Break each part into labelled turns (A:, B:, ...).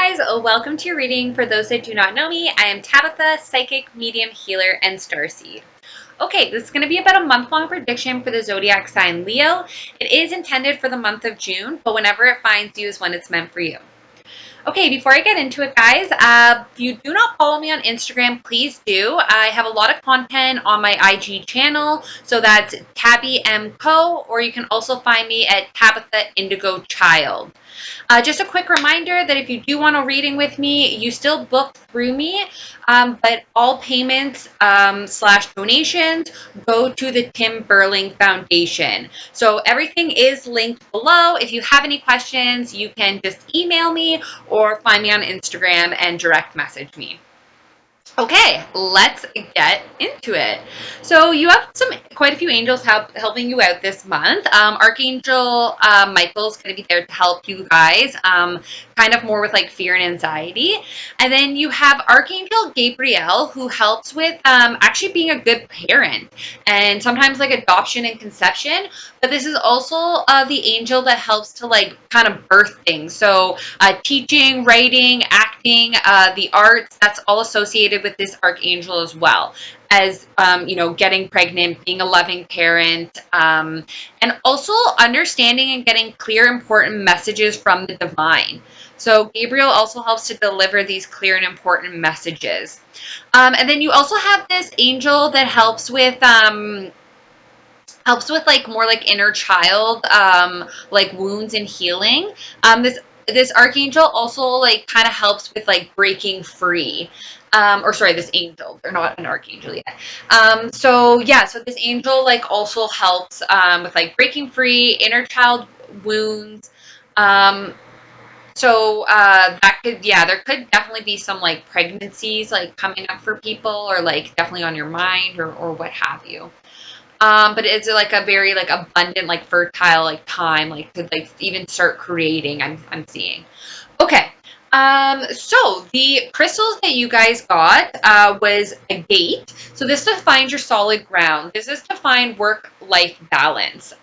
A: guys, welcome to your reading. For those that do not know me, I am Tabitha, psychic, medium, healer, and starseed. Okay, this is going to be about a month-long prediction for the zodiac sign Leo. It is intended for the month of June, but whenever it finds you is when it's meant for you. Okay, before I get into it, guys, if you do not follow me on Instagram, please do. I have a lot of content on my IG channel, so that's Tabby M Co, or you can also find me at Tabitha Indigo Child. Just a quick reminder that if you do want a reading with me, you still book through me, but all payments / donations go to the Bergling Foundation. So everything is linked below. If you have any questions, you can just email me or find me on Instagram and direct message me. Okay, let's get into it. So you have quite a few angels helping you out this month. Archangel Michael's going to be there to help you guys, kind of more with like fear and anxiety. And then you have Archangel Gabriel, who helps with actually being a good parent and sometimes like adoption and conception. But this is also the angel that helps to like kind of birth things. So teaching, writing, acting, the arts, that's all associated with this archangel as well as, getting pregnant, being a loving parent, and also understanding and getting clear, important messages from the divine. So Gabriel also helps to deliver these clear and important messages. And then you also have this angel that helps with like more like inner child, like wounds and healing. This archangel also like kind of helps with like breaking free. Or sorry, this angel, they're not an archangel yet. So this angel like also helps with like breaking free, inner child wounds. There could definitely be some like pregnancies like coming up for people, or like definitely on your mind, or what have you. But it's like a very like abundant, like fertile, like time, like to like even start creating. I'm seeing. Okay. So the crystals that you guys got was a gate. So this defines your solid ground. This is to find work-life balance.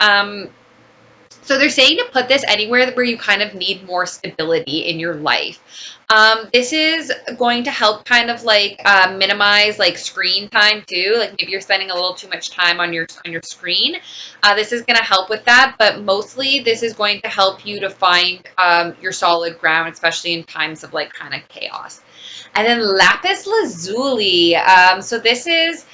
A: So they're saying to put this anywhere where you kind of need more stability in your life. This is going to help kind of like minimize like screen time too. Like maybe you're spending a little too much time on your screen. This is going to help with that, but mostly this is going to help you to find your solid ground, especially in times of like kind of chaos. And then lapis lazuli. So this is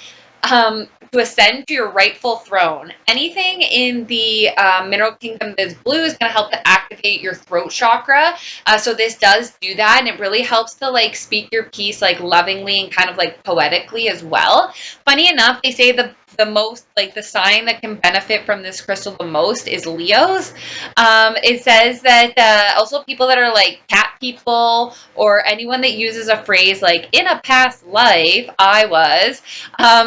A: to ascend to your rightful throne. Anything in the mineral kingdom that is blue is going to help to activate your throat chakra. So this does do that, and it really helps to like speak your piece like lovingly and kind of like poetically as well. Funny enough, they say the most like the sign that can benefit from this crystal the most is Leos. It says that also people that are like cat people, or anyone that uses a phrase like in a past life I was,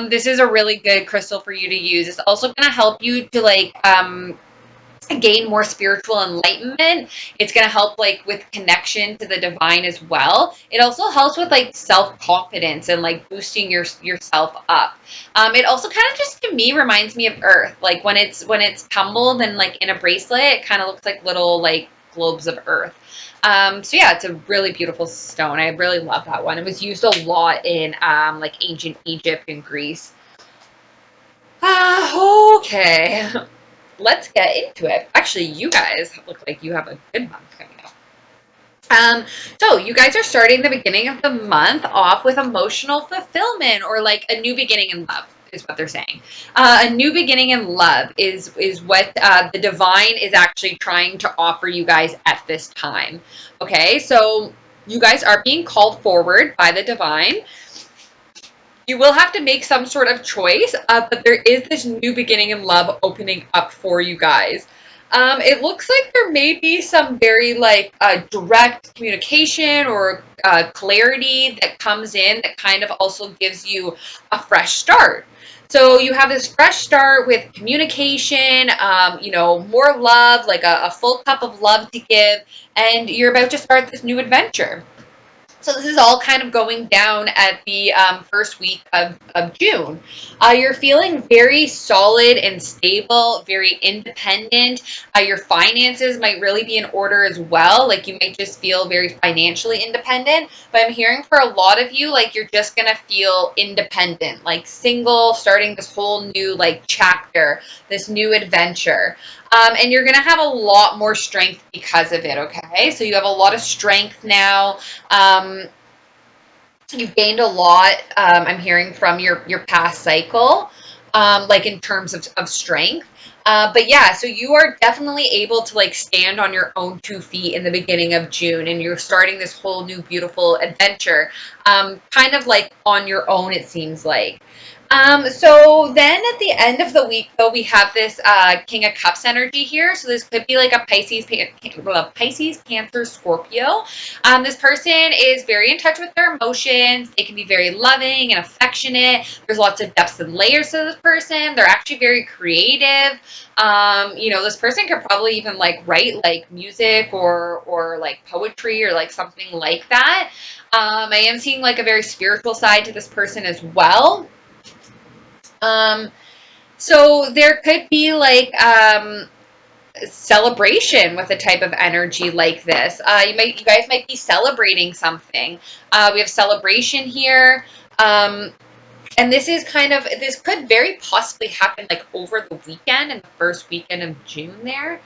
A: this is a really good crystal for you to use. It's also going to help you to like gain more spiritual enlightenment. It's going to help like with connection to the divine as well. It also helps with like self-confidence and like boosting yourself up. It also kind of just to me reminds me of Earth. Like when it's tumbled and like in a bracelet, it kind of looks like little like globes of Earth. It's a really beautiful stone. I really love that one. It was used a lot in like ancient Egypt and Greece. Okay. Let's get into it. Actually, you guys look like you have a good month coming up. So you guys are starting the beginning of the month off with emotional fulfillment, or like a new beginning in love is what they're saying. A new beginning in love is what the divine is actually trying to offer you guys at this time. Okay, so you guys are being called forward by the divine. You will have to make some sort of choice, but there is this new beginning in love opening up for you guys. It looks like there may be some very like direct communication or clarity that comes in that kind of also gives you a fresh start. So you have this fresh start with communication, more love, like a full cup of love to give, and you're about to start this new adventure. So this is all kind of going down at the first week of June. You're feeling very solid and stable, very independent. Your finances might really be in order as well. Like you might just feel very financially independent. But I'm hearing for a lot of you, like you're just going to feel independent, like single, starting this whole new like chapter, this new adventure. And you're going to have a lot more strength because of it, okay? So you have a lot of strength now. You've gained a lot, I'm hearing from your past cycle, like in terms of strength. But yeah, so you are definitely able to like stand on your own 2 feet in the beginning of June, and you're starting this whole new beautiful adventure, kind of like on your own, it seems like. So then at the end of the week, though, we have this King of Cups energy here. So this could be like a Pisces, Cancer, Scorpio. This person is very in touch with their emotions. They can be very loving and affectionate. There's lots of depths and layers to this person. They're actually very creative. This person could probably even like write like music or like poetry or like something like that. I am seeing like a very spiritual side to this person as well. So there could be like celebration with a type of energy like this. You guys might be celebrating something. We have celebration here. And this could very possibly happen like over the weekend and the first weekend of June there.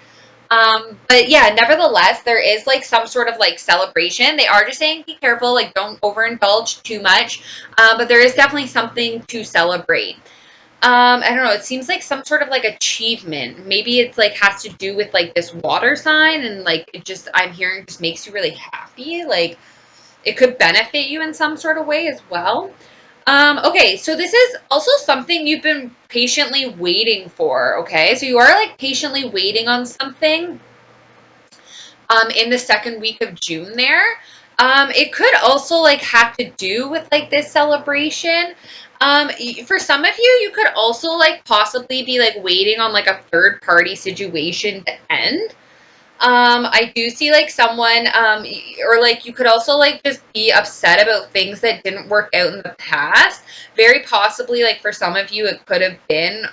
A: But yeah, nevertheless, there is like some sort of like celebration. They are just saying be careful, like don't overindulge too much. But there is definitely something to celebrate. I don't know. It seems like some sort of like achievement. Maybe it's like has to do with like this water sign and like it just I'm hearing just makes you really happy. Like it could benefit you in some sort of way as well. Okay, so this is also something you've been patiently waiting for. Okay, so you are like patiently waiting on something in the second week of June there. It could also like have to do with like this celebration. For some of you, you could also like possibly be like waiting on like a third party situation to end. I do see like someone, or like you could also like just be upset about things that didn't work out in the past. Very possibly, like for some of you, it could have been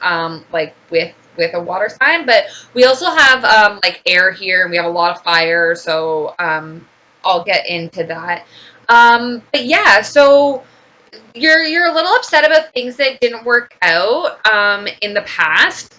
A: like with a water sign, but we also have like air here, and we have a lot of fire, so I'll get into that. But yeah, so you're a little upset about things that didn't work out in the past.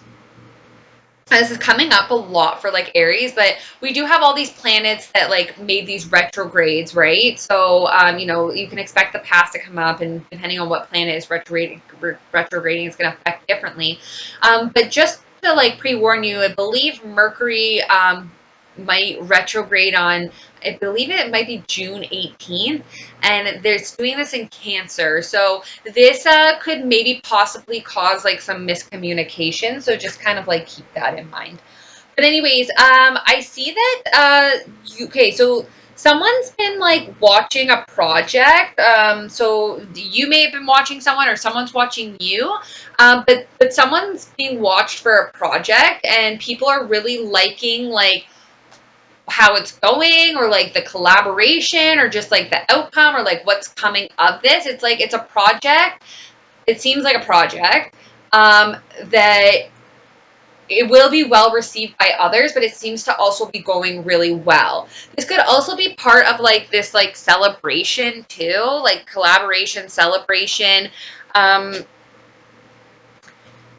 A: This is coming up a lot for like Aries, but we do have all these planets that like made these retrogrades, right? So, you can expect the past to come up, and depending on what planet is retrograding is going to affect differently. But just to like pre-warn you, I believe Mercury might retrograde on, I believe it might be June 18th, and they're doing this in Cancer. So this could maybe possibly cause like some miscommunication. So just kind of like keep that in mind. But anyways, I see that okay, so someone's been like watching a project. So you may have been watching someone, or someone's watching you. But someone's being watched for a project, and people are really liking like how it's going, or like the collaboration, or just like the outcome, or like what's coming of this. It's like it's a project. It seems like a project that it will be well received by others, but it seems to also be going really well. This could also be part of like this like celebration too, like collaboration, celebration. Um,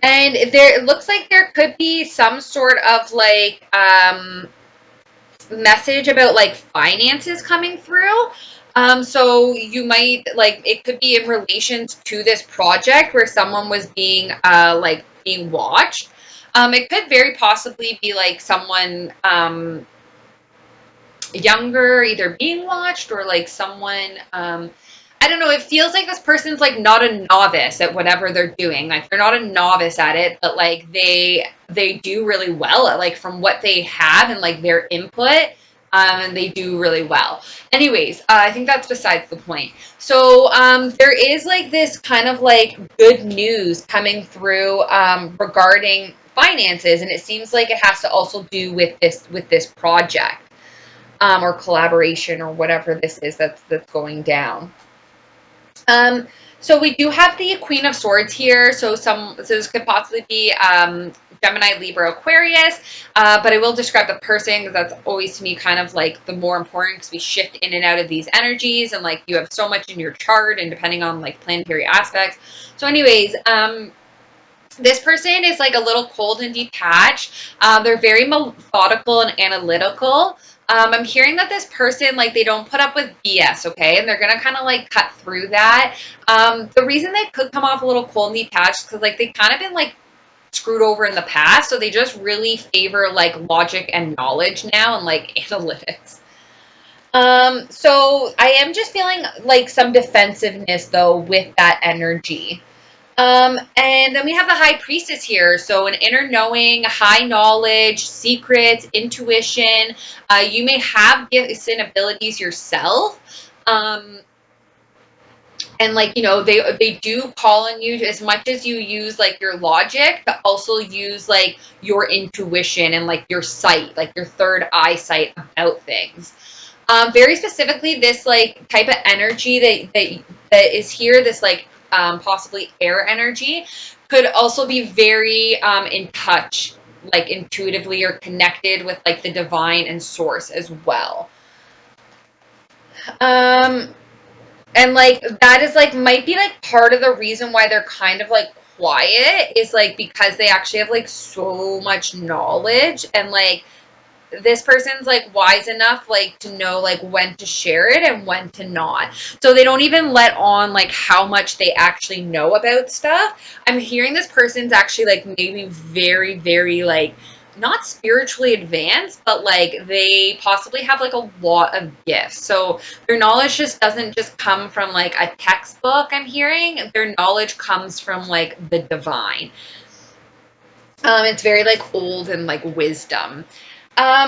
A: and it looks like there could be some sort of like message about like finances coming through. So you might like it could be in relation to this project where someone was being watched. It could very possibly be like someone younger either being watched, or like someone I don't know, it feels like this person's like not a novice at whatever they're doing. Like they're not a novice at it, but like they do really well at like from what they have and like their input. And they do really well. Anyways, I think that's besides the point. So there is like this kind of like good news coming through regarding finances, and it seems like it has to also do with this project. or collaboration or whatever this is that's going down. So we do have the Queen of Swords here. So this could possibly be Gemini, Libra, Aquarius. But I will describe the person because that's always to me kind of like the more important, because we shift in and out of these energies, and like you have so much in your chart and depending on like planetary aspects. So anyways, this person is like a little cold and detached. They're very methodical and analytical. I'm hearing that this person, like, they don't put up with BS, okay? And they're gonna kind of like cut through that. The reason they could come off a little cold and detached is because like they've kind of been like screwed over in the past, so they just really favor like logic and knowledge now and like analytics. So I am just feeling like some defensiveness though with that energy. And then we have the High Priestess here. So an inner knowing, high knowledge, secrets, intuition. You may have gifts and abilities yourself. And like, you know, they do call on you as much as you use like your logic, to also use like your intuition and like your sight, like your third eyesight about things. Very specifically, this like type of energy that is here, this like possibly air energy, could also be very in touch, like intuitively or connected with like the divine and source as well. Um, and like that is like might be like part of the reason why they're kind of like quiet, is like because they actually have like so much knowledge, and like this person's like wise enough like to know like when to share it and when to not. So they don't even let on like how much they actually know about stuff. I'm hearing this person's actually like maybe very, very like not spiritually advanced, but like they possibly have like a lot of gifts. So their knowledge just doesn't just come from like a textbook. I'm hearing their knowledge comes from like the divine. It's very like old and like wisdom.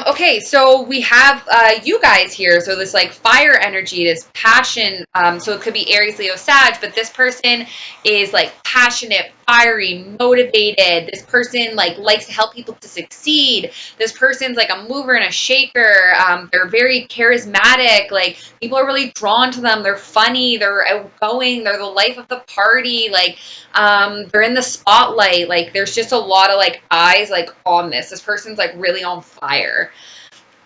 A: Okay, so we have you guys here. So this like fire energy, this passion. So it could be Aries, Leo, Sag, but this person is like passionate, fiery, motivated. This person like likes to help people to succeed. This person's like a mover and a shaker. They're very charismatic. Like people are really drawn to them. They're funny. They're outgoing. They're the life of the party. Like they're in the spotlight. Like there's just a lot of like eyes like on this person's like really on fire.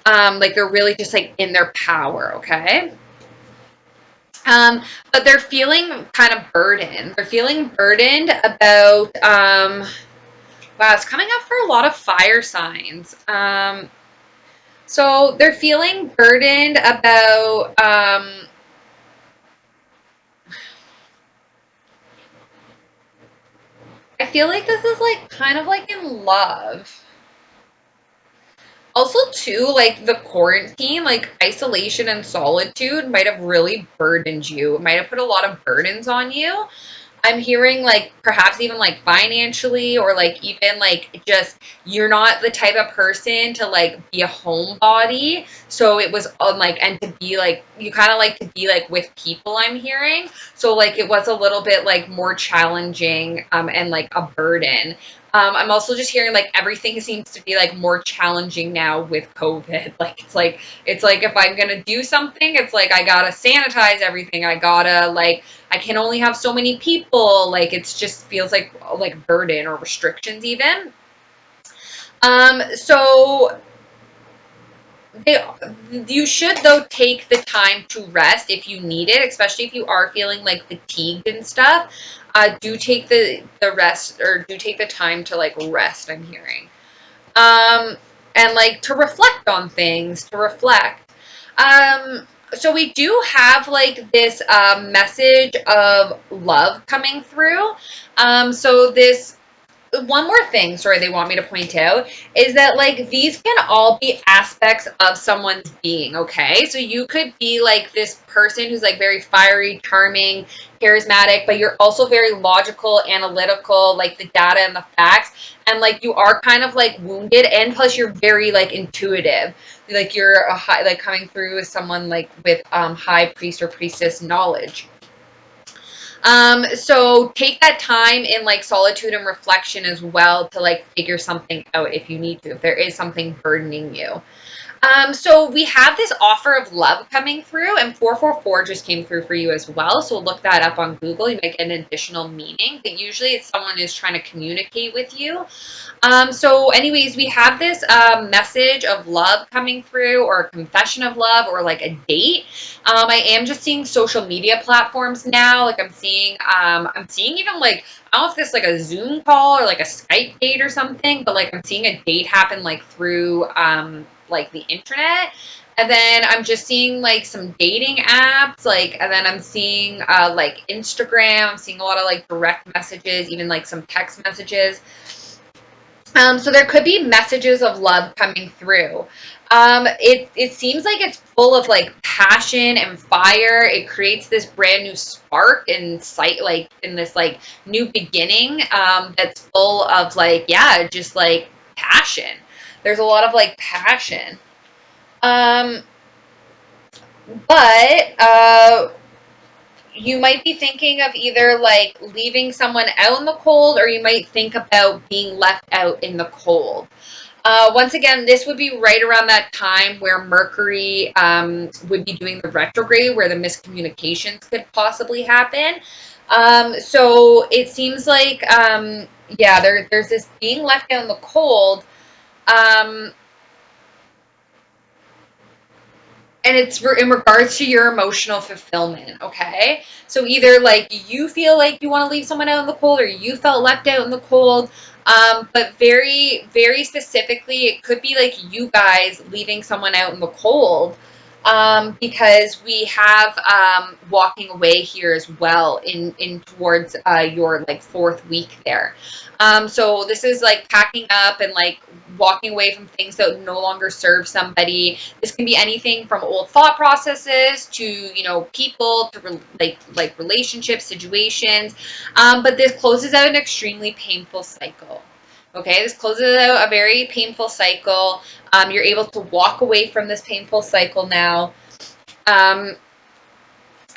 A: Like they're really just like in their power. Okay. um but they're feeling kind of burdened. They're feeling burdened about wow, it's coming up for a lot of fire signs. So they're feeling burdened about I feel like this is like kind of like in love. Also, too, like the quarantine, like isolation and solitude might have really burdened you. It might have put a lot of burdens on you. I'm hearing like perhaps even like financially, or like even like just you're not the type of person to like be a homebody. So it was like, and to be like, you kind of like to be like with people, I'm hearing. So like it was a little bit like more challenging and like a burden. I'm also just hearing like everything seems to be like more challenging now with COVID. Like it's like if I'm gonna do something, it's like I gotta sanitize everything. I gotta like I can only have so many people. Like it's just feels like burden or restrictions even. So they, you should though take the time to rest if you need it, especially if you are feeling like fatigued and stuff. Do take the rest, or do take the time to like rest, I'm hearing. um, and like to reflect on things, to reflect. So we do have like this message of love coming through. So this one more thing, sorry, they want me to point out is that like these can all be aspects of someone's being. Okay, so you could be like this person who's like very fiery, charming, charismatic, but you're also very logical, analytical, like the data and the facts, and like you are kind of like wounded, and plus you're very like intuitive, like you're a high, like coming through as someone like with high priest or priestess knowledge. So take that time in like solitude and reflection as well to like figure something out if you need to, if there is something burdening you. So we have this offer of love coming through, and 444 just came through for you as well. So look that up on Google. You might get an additional meaning, but usually it's someone who's trying to communicate with you. So anyways, we have this message of love coming through, or a confession of love, or like a date. I am just seeing social media platforms now. Like I'm seeing even like, I don't know if this is like a Zoom call or like a Skype date or something, but like I'm seeing a date happen like through like the internet. And then I'm just seeing like some dating apps, like, and then I'm seeing like Instagram. I'm seeing a lot of like direct messages, even like some text messages. So there could be messages of love coming through. It seems like it's full of like passion and fire. It creates this brand new spark and sight, like in this like new beginning. That's full of like, yeah, just like passion. There's a lot of like passion. Um, but you might be thinking of either like leaving someone out in the cold, or you might think about being left out in the cold. Once again, this would be right around that time where Mercury would be doing the retrograde, where the miscommunications could possibly happen. So it seems like, yeah, there's this being left out in the cold. Um, and it's in regards to your emotional fulfillment, okay? So either like you feel like you want to leave someone out in the cold, or you felt left out in the cold. But very, very specifically, it could be like you guys leaving someone out in the cold, because we have walking away here as well in towards your like fourth week there. So this is like packing up and like walking away from things that no longer serve somebody. This can be anything from old thought processes to, people, to like relationships, situations. But this closes out an extremely painful cycle. Okay, this closes out a very painful cycle. You're able to walk away from this painful cycle now. Um,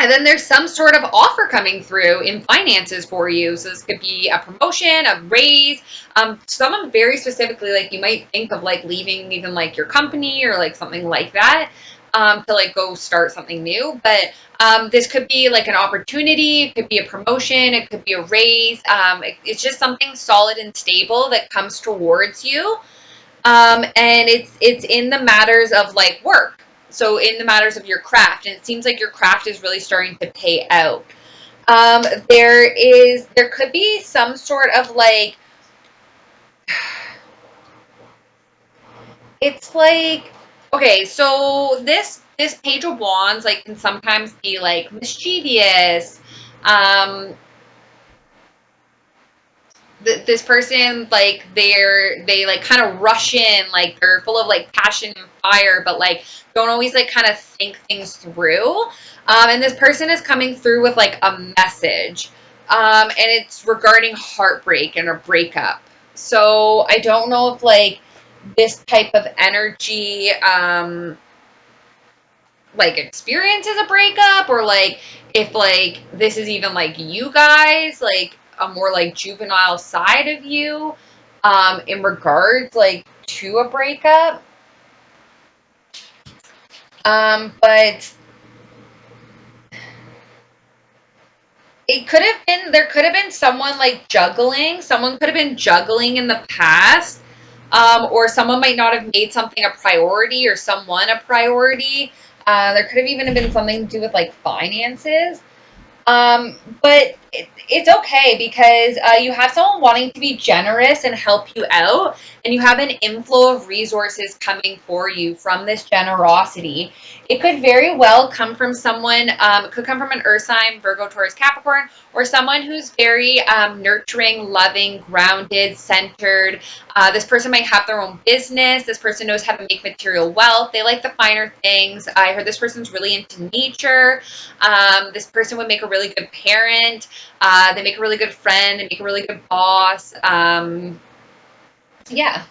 A: and then there's some sort of offer coming through in finances for you. So this could be a promotion, a raise. Someone very specifically, like you might think of like leaving even like your company or like something like that, to like go start something new. But this could be like an opportunity. It could be a promotion. It could be a raise. It's just something solid and stable that comes towards you. And it's in the matters of like work. So in the matters of your craft, and it seems like your craft is really starting to pay out. There could be some sort of like, it's like, okay, so this Page of Wands like can sometimes be like mischievous. Um, this person, like they like kind of rush in, like they're full of like passion and fire, but like don't always like kind of think things through. And this person is coming through with like a message, and it's regarding heartbreak and a breakup. So I don't know if like this type of energy like experiences a breakup, or like if like this is even like you guys, like a more like juvenile side of you, in regards like to a breakup. But it could have been, there could have been someone like juggling, someone could have been juggling in the past. Or someone might not have made something a priority, or someone a priority. There could have even been something to do with like finances. But it's okay, because you have someone wanting to be generous and help you out, and you have an inflow of resources coming for you from this generosity. It could very well come from someone, it could come from an earth sign, Virgo, Taurus, Capricorn, or someone who's very nurturing, loving, grounded, centered. This person might have their own business. This person knows how to make material wealth. They like the finer things. I heard this person's really into nature. This person would make a really good parent. They make a really good friend. They make a really good boss. Yeah.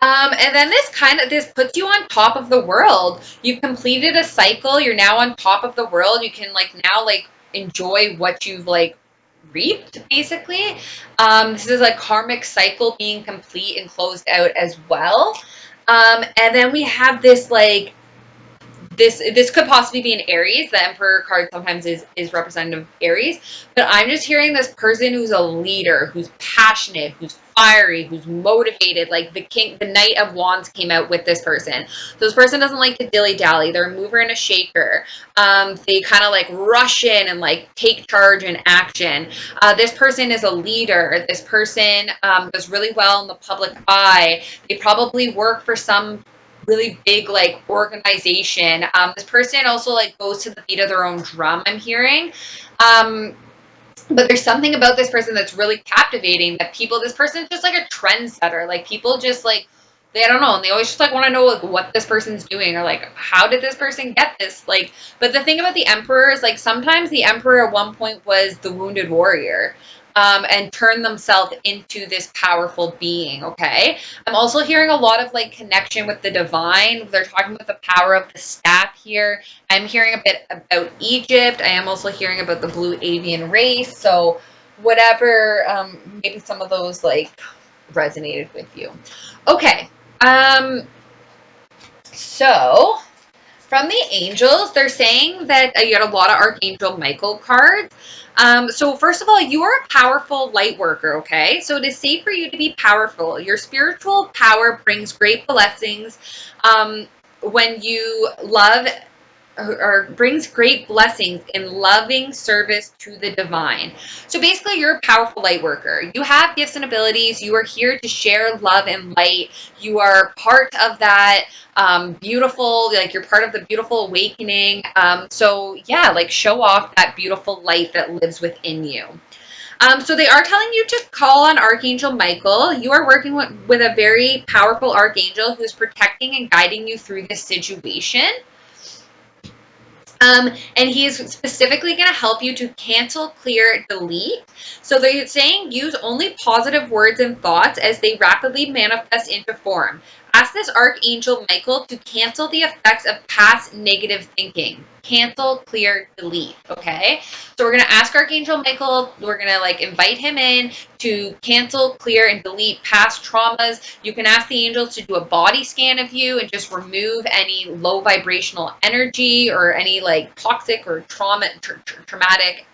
A: And then this puts you on top of the world. You've completed a cycle. You're now on top of the world. You can like now like enjoy what you've like reaped, basically. This is a karmic cycle being complete and closed out as well. And then we have this like this could possibly be an Aries. The Emperor card sometimes is representative of Aries, but I'm just hearing this person who's a leader, who's passionate, who's fiery, who's motivated. Like the Knight of Wands came out with this person. So this person doesn't like to dilly dally. They're a mover and a shaker. They kind of like rush in and like take charge and action. This person is a leader. This person does really well in the public eye. They probably work for some really big like organization. This person also like goes to the beat of their own drum, I'm hearing. But there's something about this person that's really captivating, that people, this person's just like a trendsetter. Like people just like, they, I don't know, and they always just like want to know like what this person's doing, or like how did this person get this. Like, but the thing about the Emperor is like sometimes the Emperor at one point was the wounded warrior, and turned themselves into this powerful being. Okay, I'm also hearing a lot of like connection with the divine. They're talking about the power of the staff here. I'm hearing a bit about Egypt. I am also hearing about the blue avian race. So whatever, maybe some of those like resonated with you. Okay. So from the angels, they're saying that you got a lot of Archangel Michael cards. So first of all, you are a powerful light worker, okay? So it is safe for you to be powerful. Your spiritual power brings great blessings when you love, or brings great blessings in loving service to the divine. So basically, you're a powerful light worker. You have gifts and abilities. You are here to share love and light. You are part of that beautiful, like you're part of the beautiful awakening. So yeah, like show off that beautiful light that lives within you. So they are telling you to call on Archangel Michael. You are working with a very powerful archangel who's protecting and guiding you through this situation. And he is specifically going to help you to cancel, clear, delete. So they're saying use only positive words and thoughts as they rapidly manifest into form. Ask this Archangel Michael to cancel the effects of past negative thinking. Cancel, clear, delete. Okay? So we're going to ask Archangel Michael, we're going to like invite him in to cancel, clear, and delete past traumas. You can ask the angels to do a body scan of you and just remove any low vibrational energy or any like toxic or traumatic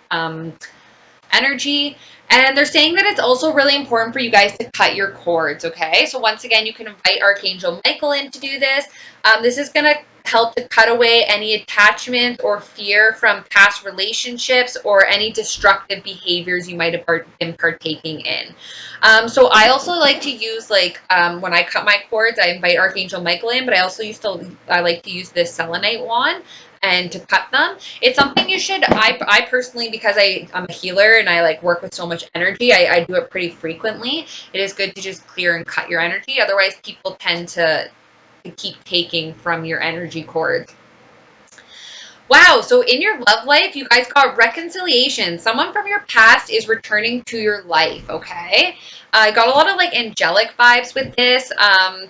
A: energy. And they're saying that it's also really important for you guys to cut your cords, okay? So once again, you can invite Archangel Michael in to do this. This is going to help to cut away any attachment or fear from past relationships or any destructive behaviors you might have been partaking in. So I also like to use like when I cut my cords, I invite Archangel Michael in, but I like to use this selenite wand and to cut them. It's something you should, I personally, because I'm a healer and I like work with so much energy, I do it pretty frequently. It is good to just clear and cut your energy. Otherwise, people tend to keep taking from your energy cords. Wow, so in your love life, you guys got reconciliation. Someone from your past is returning to your life, okay? I got a lot of like angelic vibes with this.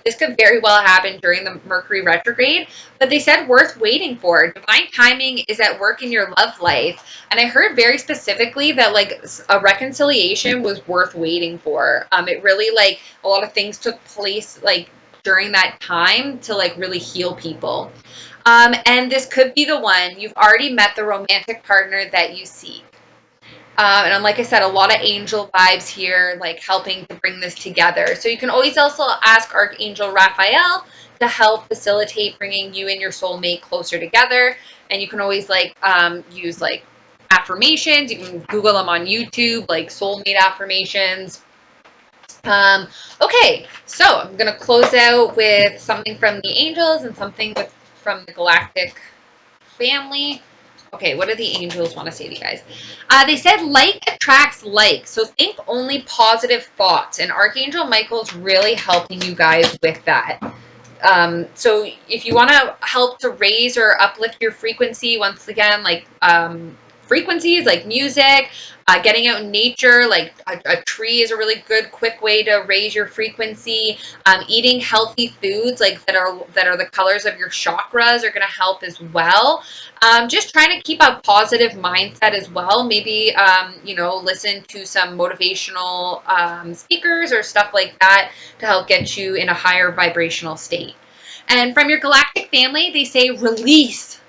A: This could very well happen during the Mercury retrograde, but they said worth waiting for. Divine timing is at work in your love life. And I heard very specifically that like a reconciliation was worth waiting for. It really like a lot of things took place like during that time to like really heal people. And this could be the one. You've already met the romantic partner that you seek. And like I said, a lot of angel vibes here, like helping to bring this together. So you can always also ask Archangel Raphael to help facilitate bringing you and your soulmate closer together. And you can always like use like affirmations. You can Google them on YouTube, like soulmate affirmations. Okay, so I'm going to close out with something from the angels and something from the galactic family. Okay, what do the angels want to say to you guys? They said like attracts like, so think only positive thoughts, and Archangel Michael's really helping you guys with that. So if you want to help to raise or uplift your frequency, once again, like frequencies like music, getting out in nature, like a tree is a really good quick way to raise your frequency. Eating healthy foods like that are the colors of your chakras are going to help as well. Just trying to keep a positive mindset as well. Maybe listen to some motivational speakers or stuff like that to help get you in a higher vibrational state. And from your galactic family, they say release.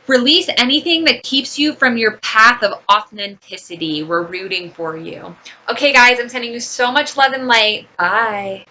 A: Release anything that keeps you from your path of authenticity. We're rooting for you. Okay, guys, I'm sending you so much love and light. Bye.